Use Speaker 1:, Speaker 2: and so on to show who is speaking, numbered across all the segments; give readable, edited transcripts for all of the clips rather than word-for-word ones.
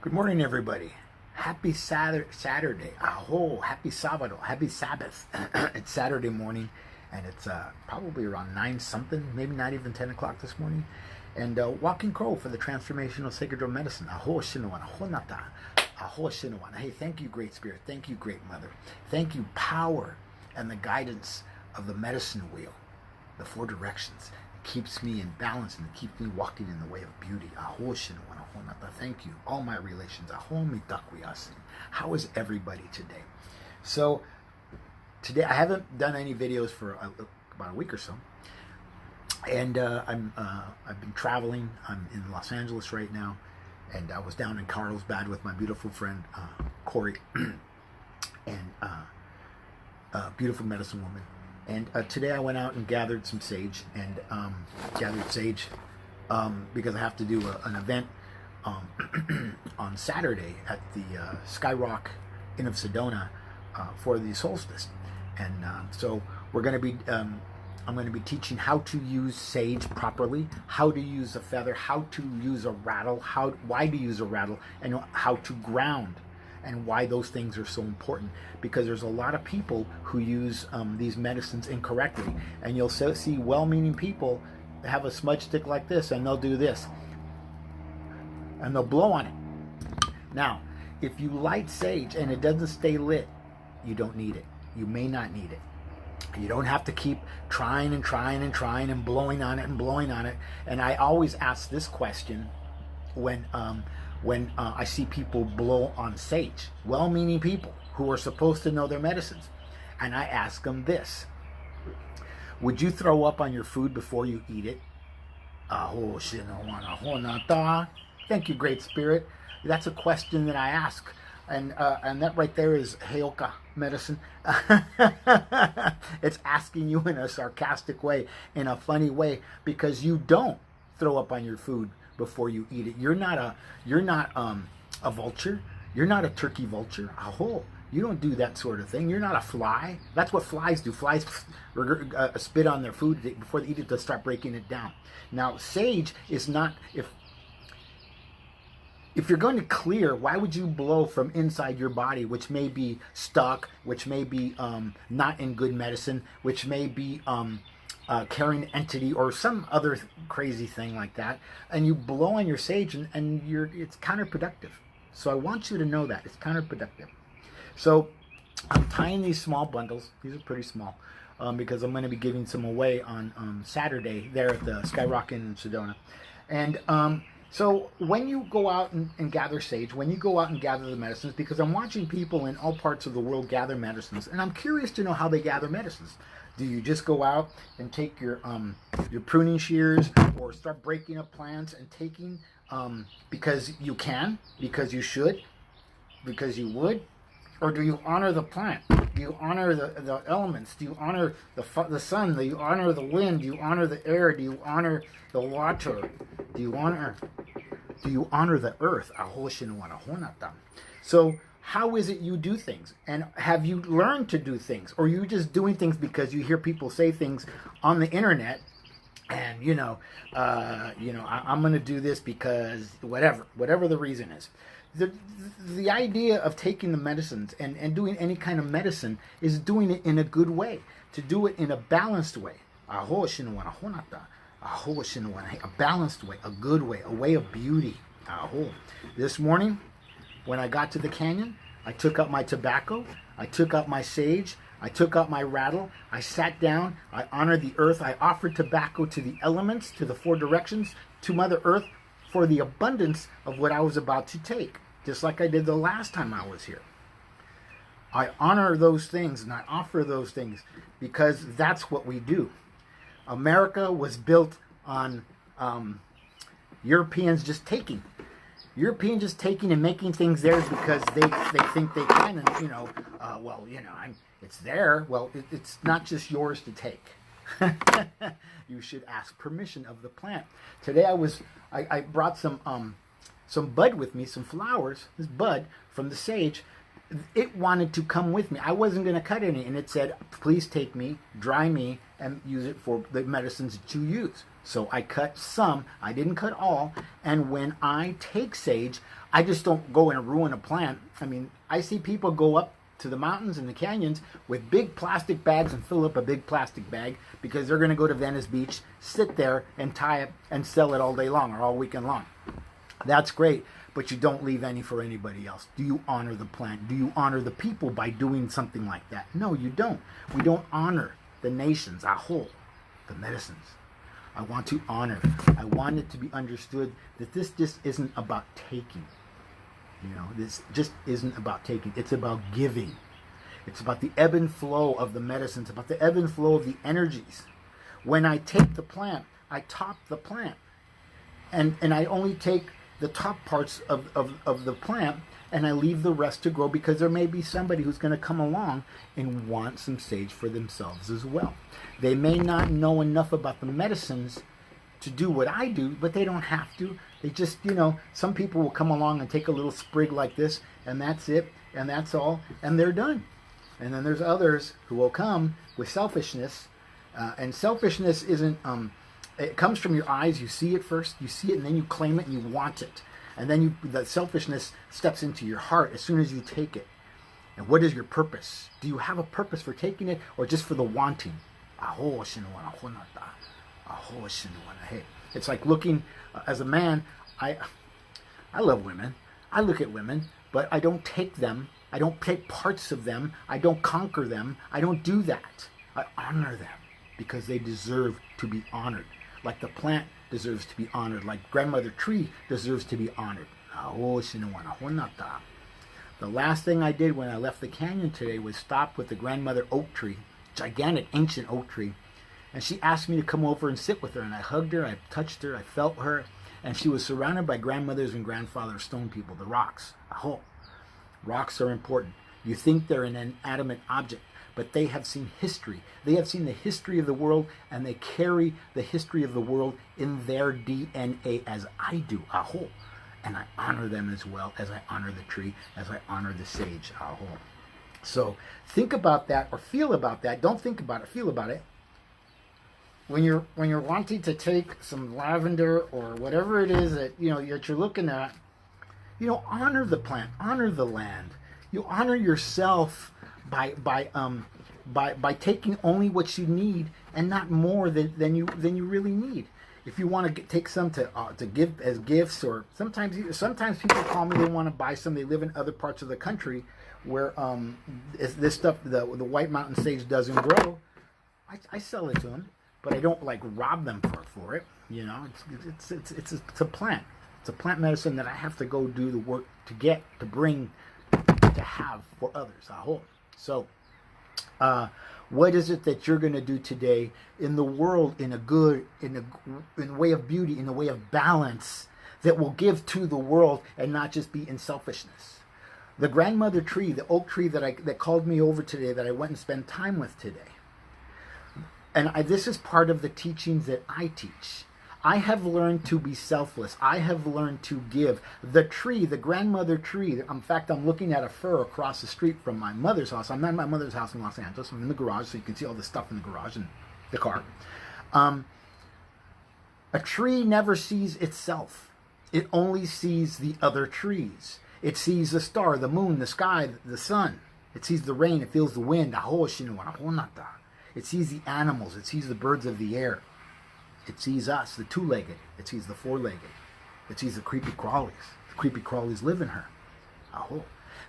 Speaker 1: Good morning, everybody. Happy Saturday. Aho, happy Sábado, happy Sabbath. It's Saturday morning, and it's probably around 9 something, maybe not even 10 o'clock this morning. And Walking Crow for the Transformational Sacred Drum Medicine. Aho, Shinawan, Aho, Nata. Aho, Shinawan. Hey, thank you, Great Spirit. Thank you, Great Mother. Thank you, power and the guidance of the medicine wheel, the 4 directions. It keeps me in balance and it keeps me walking in the way of beauty. Aho, Shinawan. Thank you. All my relations. How is everybody today? So today I haven't done any videos for about a week or so, and I've been traveling. I'm in Los Angeles right now, and I was down in Carlsbad with my beautiful friend Corey, and beautiful medicine woman. And today I went out and gathered some sage, and because I have to do an event on Saturday at the Skyrock Inn of Sedona for the solstice, and so we're going to be. I'm going to be teaching how to use sage properly, how to use a feather, how to use a rattle, why to use a rattle, and how to ground, and why those things are so important. Because there's a lot of people who use these medicines incorrectly, and you'll see well-meaning people have a smudge stick like this, and they'll do this. And they'll blow on it. Now, if you light sage and it doesn't stay lit, you don't need it. You may not need it. You don't have to keep trying and blowing on it. And I always ask this question when I see people blow on sage, well-meaning people who are supposed to know their medicines. And I ask them this: would you throw up on your food before you eat it? Thank you, Great Spirit. That's a question that I ask. And that right there is Heyoka medicine. It's asking you in a sarcastic way, in a funny way, because you don't throw up on your food before you eat it. You're not a vulture. You're not a turkey vulture. Aho. You don't do that sort of thing. You're not a fly. That's what flies do. Flies spit on their food before they eat it to start breaking it down. Now, sage is not, if you're going to clear, why would you blow from inside your body, which may be stuck, which may be not in good medicine, which may be carrying an entity or some other crazy thing like that, and you blow on your sage, and it's counterproductive. So I want you to know that it's counterproductive. So I'm tying these small bundles. These are pretty small because I'm going to be giving some away on Saturday there at the Skyrock Inn in Sedona. And so when you go out and gather sage, when you go out and gather the medicines, because I'm watching people in all parts of the world gather medicines, and I'm curious to know how they gather medicines. Do you just go out and take your pruning shears, or start breaking up plants and taking because you can, because you should, because you would? Or do you honor the plant? Do you honor the elements? Do you honor the sun? Do you honor the wind? Do you honor the air? Do you honor the water? Do you honor the earth? So how is it you do things? And have you learned to do things? Or are you just doing things because you hear people say things on the internet, and I'm going to do this because whatever the reason is. The idea of taking the medicines and doing any kind of medicine is doing it in a good way, to do it in a balanced way. A balanced way, a good way, a way of beauty. This morning, when I got to the canyon, I took out my tobacco, I took out my sage, I took out my rattle, I sat down, I honored the earth, I offered tobacco to the elements, to the 4 directions, to Mother Earth, for the abundance of what I was about to take, just like I did the last time I was here. I honor those things and I offer those things because that's what we do. America was built on Europeans just taking and making things theirs because they think they can, and it's there. Well, it's not just yours to take. You should ask permission of the plant. Today I brought some bud with me, some flowers, this bud from the sage. It wanted to come with me. I wasn't going to cut any, and it said, please take me, dry me, and use it for the medicines that you use. So I cut some, I didn't cut all, and when I take sage, I just don't go and ruin a plant. I mean, I see people go up to the mountains and the canyons with big plastic bags and fill up a big plastic bag because they're going to go to Venice Beach, sit there and tie it and sell it all day long or all weekend long. That's great, but you don't leave any for anybody else. Do you honor the plant? Do you honor the people by doing something like that? No, you don't. We don't honor the nations, a whole, the medicines. I want to honor. I want it to be understood that this just isn't about taking. You know, this just isn't about taking. It's about giving. It's about the ebb and flow of the medicines, about the ebb and flow of the energies. When I take the plant, I top the plant. And I only take the top parts of the plant, and I leave the rest to grow because there may be somebody who's going to come along and want some sage for themselves as well. They may not know enough about the medicines to do what I do, but they don't have to. They just, you know, some people will come along and take a little sprig like this, and that's it, and that's all, and they're done. And then there's others who will come with selfishness, and selfishness isn't, it comes from your eyes. You see it first, you see it, and then you claim it and you want it. And then the selfishness steps into your heart as soon as you take it. And what is your purpose? Do you have a purpose for taking it or just for the wanting? It's like looking, as a man, I love women. I look at women, but I don't take them. I don't take parts of them. I don't conquer them. I don't do that. I honor them because they deserve to be honored. Like the plant deserves to be honored. Like grandmother tree deserves to be honored. The last thing I did when I left the canyon today was stop with the grandmother oak tree, gigantic ancient oak tree. And she asked me to come over and sit with her. And I hugged her, I touched her, I felt her. And she was surrounded by grandmothers and grandfathers, stone people, the rocks. Rocks are important. You think they're an inanimate object, but they have seen history. They have seen the history of the world, and they carry the history of the world in their DNA as I do. And I honor them as well as I honor the tree, as I honor the sage. So think about that or feel about that. Don't think about it, feel about it. When you're wanting to take some lavender or whatever it is that that you're looking at, honor the plant, honor the land. You honor yourself by taking only what you need and not more than you really need. If you want to take some to give as gifts, or sometimes people call me, they want to buy some. They live in other parts of the country where this stuff, the White Mountain sage doesn't grow. I sell it to them, but I don't rob them for it. It's a plant. It's a plant medicine that I have to go do the work to bring to have for others. So, what is it that you're going to do today in the world in a way of beauty, in a way of balance that will give to the world and not just be in selfishness? The grandmother tree, the oak tree that called me over today, that I went and spent time with today. And this is part of the teachings that I teach. I have learned to be selfless. I have learned to give. The tree, the grandmother tree, in fact, I'm looking at a fir across the street from my mother's house. I'm not in my mother's house in Los Angeles. I'm in the garage, so you can see all the stuff in the garage and the car. A tree never sees itself. It only sees the other trees. It sees the star, the moon, the sky, the sun. It sees the rain. It feels the wind. It sees the animals. It sees the birds of the air. It sees us, the two-legged. It sees the four-legged. It sees the creepy crawlies. The creepy crawlies live in her.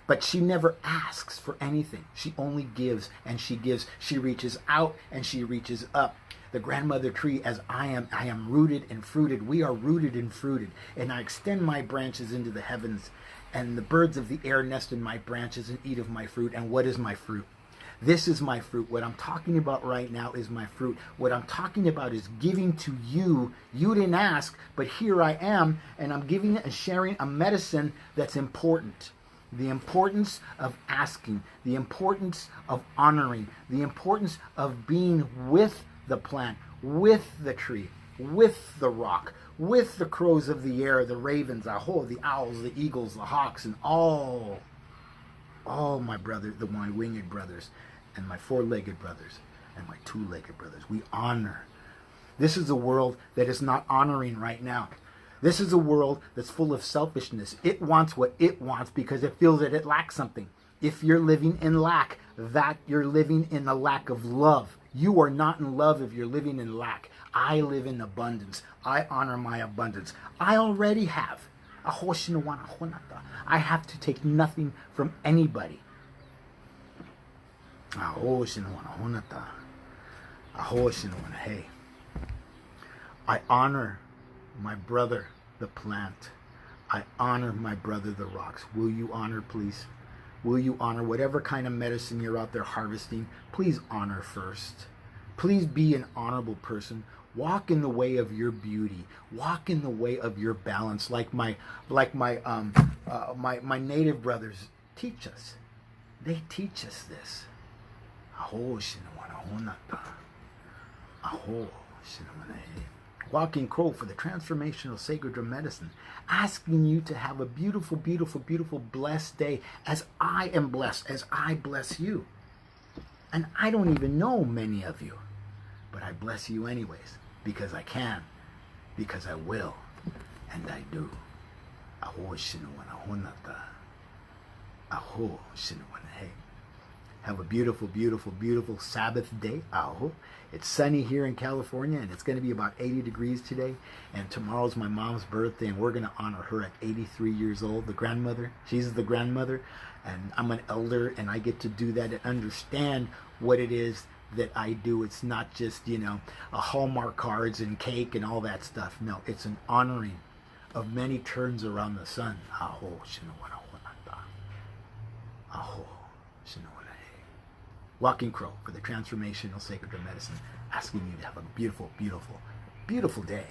Speaker 1: But she never asks for anything. She only gives, and she gives. She reaches out and she reaches up. The grandmother tree, as I am rooted and fruited. We are rooted and fruited. And I extend my branches into the heavens, and the birds of the air nest in my branches and eat of my fruit. And what is my fruit? This is my fruit. What I'm talking about right now is my fruit. What I'm talking about is giving to you. You didn't ask, but here I am, and I'm giving it and sharing a medicine that's important. The importance of asking, the importance of honoring, the importance of being with the plant, with the tree, with the rock, with the crows of the air, the ravens, the owls, the eagles, the hawks, and all my brothers, my winged brothers, and my four-legged brothers, and my two-legged brothers. We honor. This is a world that is not honoring right now. This is a world that's full of selfishness. It wants what it wants because it feels that it lacks something. If you're living in lack, that you're living in a lack of love. You are not in love if you're living in lack. I live in abundance. I honor my abundance. I already have. I have to take nothing from anybody. Hey, I honor my brother, the plant. I honor my brother, the rocks. Will you honor, please? Will you honor whatever kind of medicine you're out there harvesting? Please honor first. Please be an honorable person. Walk in the way of your beauty. Walk in the way of your balance, like my native brothers teach us. They teach us this. Walking Crow for the Transformational Sacred Drum Medicine, asking you to have a beautiful, beautiful, beautiful, blessed day as I am blessed, as I bless you. And I don't even know many of you, but I bless you anyways, because I can, because I will, and I do. Have a beautiful, beautiful, beautiful Sabbath day. It's sunny here in California, and it's going to be about 80 degrees today. And tomorrow's my mom's birthday, and we're going to honor her at 83 years old, the grandmother. She's the grandmother, and I'm an elder, and I get to do that and understand what it is that I do. It's not just, a Hallmark cards and cake and all that stuff. No, it's an honoring of many turns around the sun. Walking Crow for the Transformational Sacred Drum Medicine, asking you to have a beautiful, beautiful, beautiful day.